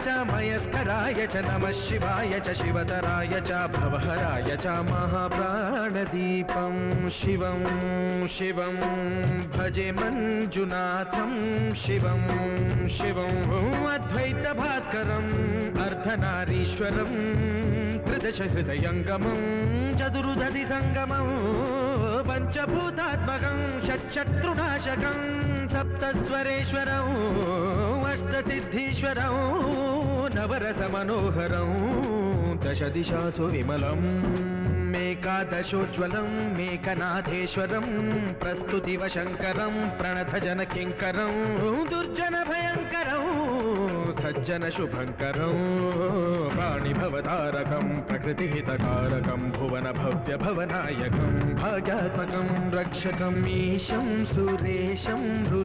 च मयस्कराय च नमः शिवाय च शिवतराय च भवहराय च महाप्राणदीपं शिवं शिवं भजे मंजुनाथं शिवं शिवं अद्वैतभास्करम् अर्धनारीश्वरं त्रिदश हृदयंगमं चतुर्दधि संगमं पंचभूतात्मकं षट्शत्रुनाशकं सप्तस्वरेश्वरं अष्टसिद्धीश्वरं नवरसमनोहरं दश दिशासु विमलं मेकादशोज्ज्वलं मेकनाथेश्वरं प्रस्तुतिवशङ्करं प्रणतजनकिङ्करं दुर्जनभयङ्करं सज्जनशुभङ्करं प्राणिभवतारकं प्रकृतिहितकारकं भुवनभव्यभवनायकं भाग्यात्मकं रक्षकम् ईशं सुरेशं